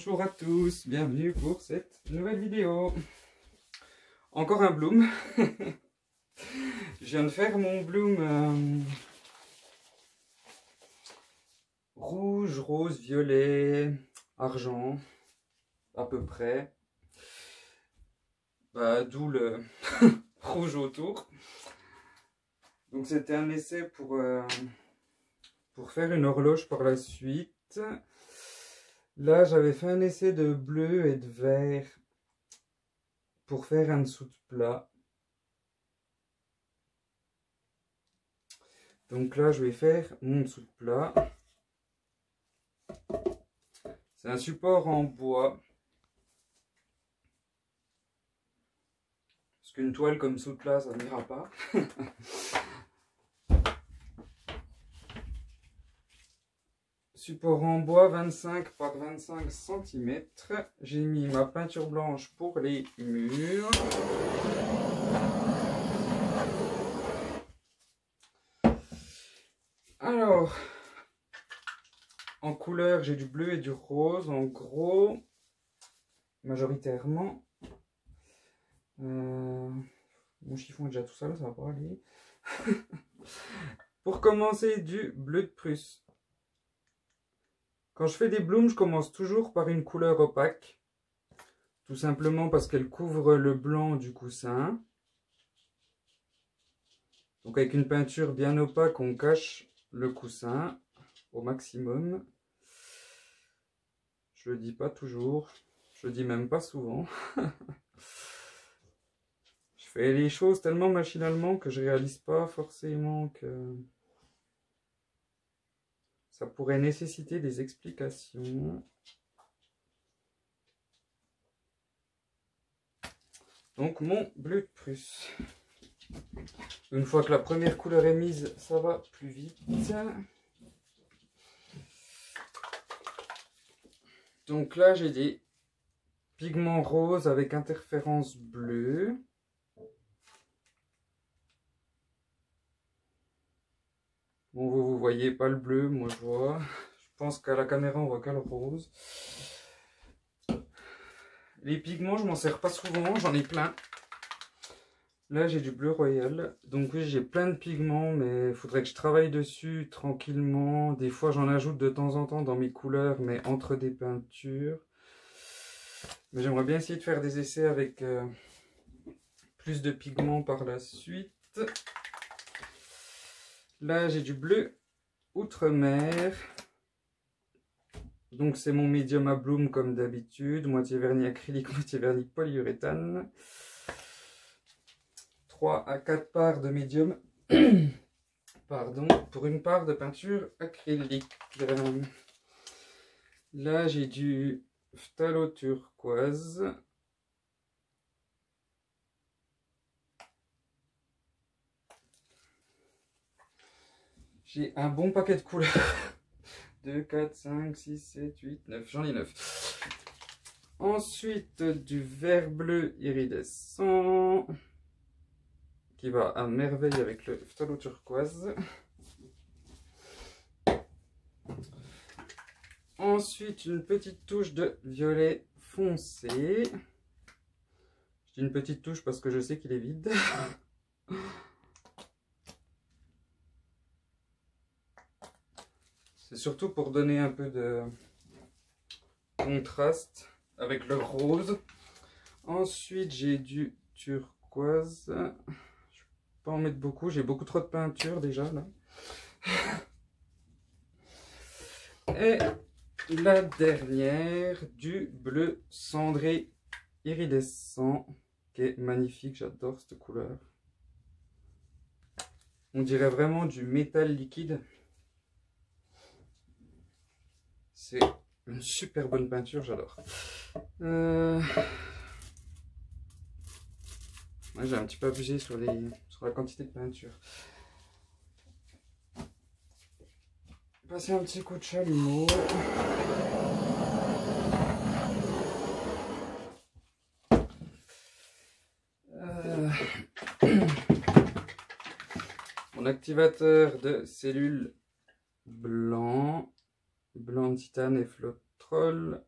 Bonjour à tous, bienvenue pour cette nouvelle vidéo. Encore un bloom. Je viens de faire mon bloom rouge, rose, violet, argent, à peu près. D'où le rouge autour. Donc c'était un essai pour faire une horloge par la suite. Là, j'avais fait un essai de bleu et de vert pour faire un dessous de plat. Donc là, je vais faire mon dessous de plat. C'est un support en bois. Parce qu'une toile comme dessous de plat, ça n'ira pas. Support en bois 25 par 25 cm. J'ai mis ma peinture blanche pour les murs. Alors, en couleur, j'ai du bleu et du rose. En gros, majoritairement. Mon chiffon est déjà tout seul, ça va pas aller. Pour commencer, du bleu de Prusse. Quand je fais des blooms, je commence toujours par une couleur opaque. Tout simplement parce qu'elle couvre le blanc du coussin. Donc avec une peinture bien opaque, on cache le coussin au maximum. Je le dis pas toujours, je le dis même pas souvent. Je fais les choses tellement machinalement que je réalise pas forcément que ça pourrait nécessiter des explications. Donc mon bleu de Prusse. Une fois que la première couleur est mise, ça va plus vite. Donc là, j'ai des pigments roses avec interférence bleue. Bon, vous voyez pas le bleu, moi je vois. Je pense qu'à la caméra, on voit que le rose. Les pigments, je m'en sers pas souvent, j'en ai plein. Là, j'ai du bleu royal. Donc oui, j'ai plein de pigments, mais il faudrait que je travaille dessus tranquillement. Des fois, j'en ajoute de temps en temps dans mes couleurs, mais entre des peintures. Mais j'aimerais bien essayer de faire des essais avec plus de pigments par la suite. Là, j'ai du bleu outre-mer. Donc c'est mon médium à bloom comme d'habitude. Moitié vernis acrylique, moitié vernis polyuréthane. 3 à 4 parts de médium. Pardon, pour une part de peinture acrylique. Là, j'ai du phthalo turquoise. J'ai un bon paquet de couleurs. 2, 4, 5, 6, 7, 8, 9. J'en ai 9. Ensuite, du vert bleu iridescent. Qui va à merveille avec le phthalo turquoise. Ensuite, une petite touche de violet foncé. Je dis une petite touche parce que je sais qu'il est vide. C'est surtout pour donner un peu de contraste avec le rose. Ensuite, j'ai du turquoise. Je ne vais pas en mettre beaucoup, j'ai beaucoup trop de peinture déjà là. Et la dernière, du bleu cendré iridescent, qui est magnifique, j'adore cette couleur. On dirait vraiment du métal liquide. C'est une super bonne peinture, j'adore. Moi, j'ai un petit peu abusé sur la quantité de peinture. Passer un petit coup de chalumeau. Mon activateur de cellules blanc de titane et flotrol.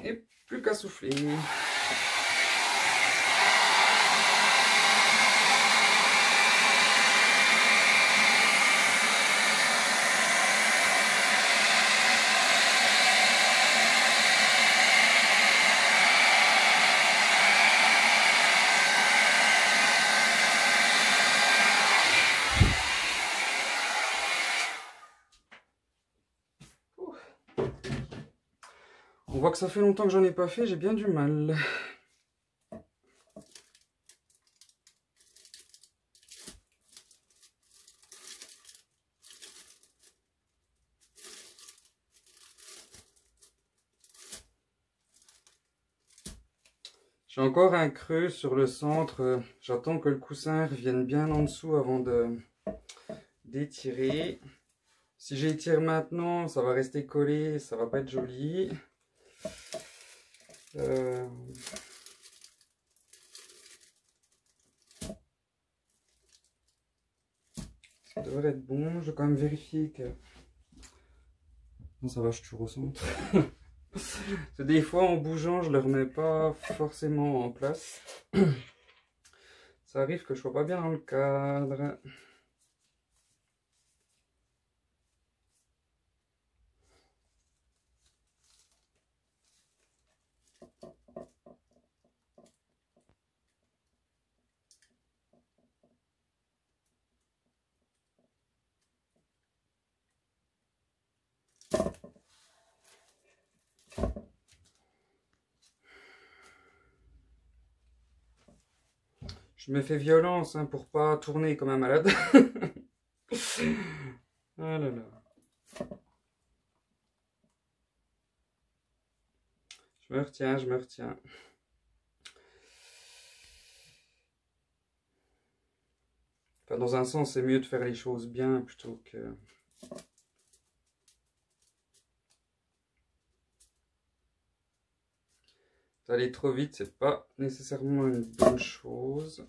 Et plus qu'à souffler. On voit que ça fait longtemps que j'en ai pas fait, j'ai bien du mal. J'ai encore un creux sur le centre. J'attends que le coussin revienne bien en dessous avant d'étirer. Si j'étire maintenant, ça va rester collé, ça va pas être joli. Ça devrait être bon. Je vais quand même vérifier que... Non, ça va, je suis toujours au centre. Des fois, en bougeant, je le remets pas forcément en place. Ça arrive que je sois pas bien dans le cadre. Je me fais violence hein, pour pas tourner comme un malade. Ah là là. Je me retiens, je me retiens. Enfin, dans un sens, c'est mieux de faire les choses bien plutôt que... D'aller trop vite, c'est pas nécessairement une bonne chose.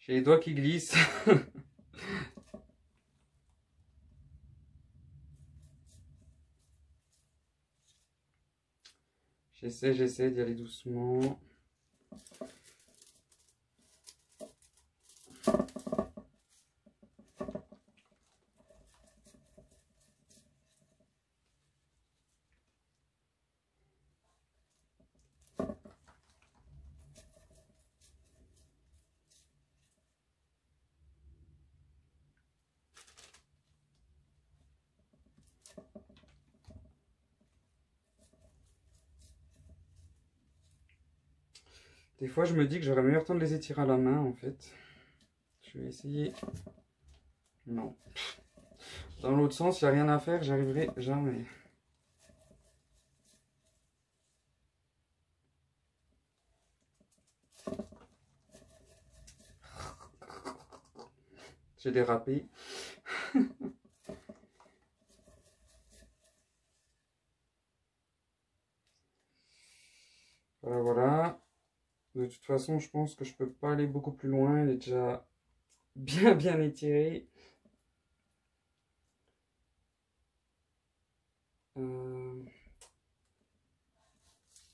J'ai les doigts qui glissent. J'essaie d'y aller doucement. Des fois, je me dis que j'aurais meilleur temps de les étirer à la main, en fait. Je vais essayer. Non. Dans l'autre sens, il n'y a rien à faire, j'arriverai jamais. J'ai dérapé. Voilà, voilà. De toute façon, je pense que je peux pas aller beaucoup plus loin. Il est déjà bien étiré.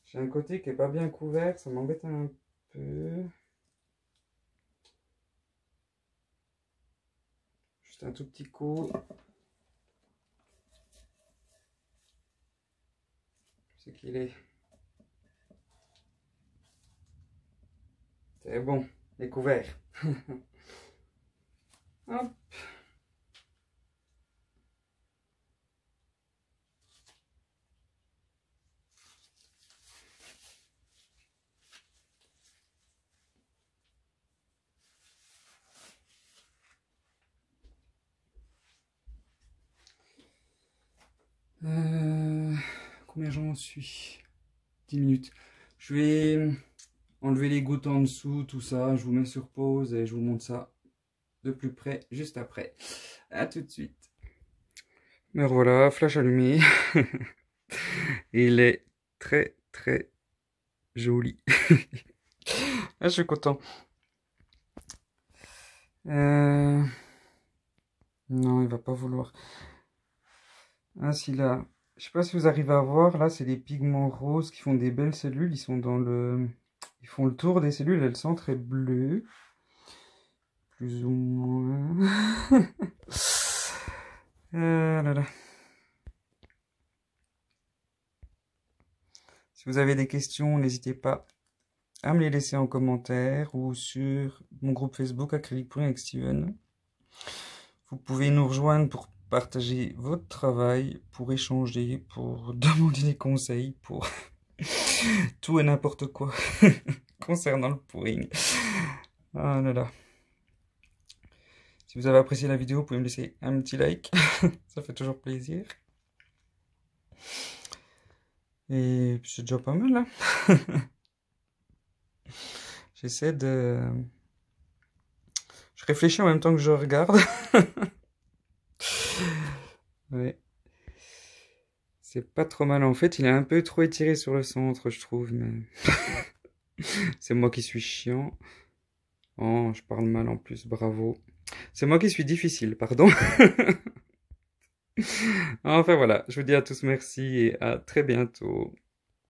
J'ai un côté qui est pas bien couvert, ça m'embête un peu. Juste un tout petit coup. C'est qu'il est. C'est bon, découvert. Hop. Combien j'en suis? 10 minutes. Je vais enlever les gouttes en dessous, tout ça. Je vous mets sur pause et je vous montre ça de plus près juste après. À tout de suite. Me revoilà, flash allumé. Il est très très joli. Ah, je suis content. Non, il va pas vouloir. Ah, si là. Je sais pas si vous arrivez à voir. Là, c'est des pigments roses qui font des belles cellules. Ils sont dans le. Ils font le tour des cellules. Elles sont très bleues. Plus ou moins. Là, là. Si vous avez des questions, n'hésitez pas à me les laisser en commentaire ou sur mon groupe Facebook Acrylique Pourri avec Steven. Vous pouvez nous rejoindre pour partager votre travail, pour échanger, pour demander des conseils, pour tout et n'importe quoi concernant le pouring. Ah là là. Si vous avez apprécié la vidéo, vous pouvez me laisser un petit like, ça fait toujours plaisir. Et c'est déjà pas mal là. J'essaie de... Je réfléchis en même temps que je regarde. Ouais. C'est pas trop mal en fait, il est un peu trop étiré sur le centre, je trouve, mais... C'est moi qui suis chiant. Oh, je parle mal en plus, bravo. C'est moi qui suis difficile, pardon. Enfin voilà, je vous dis à tous merci et à très bientôt.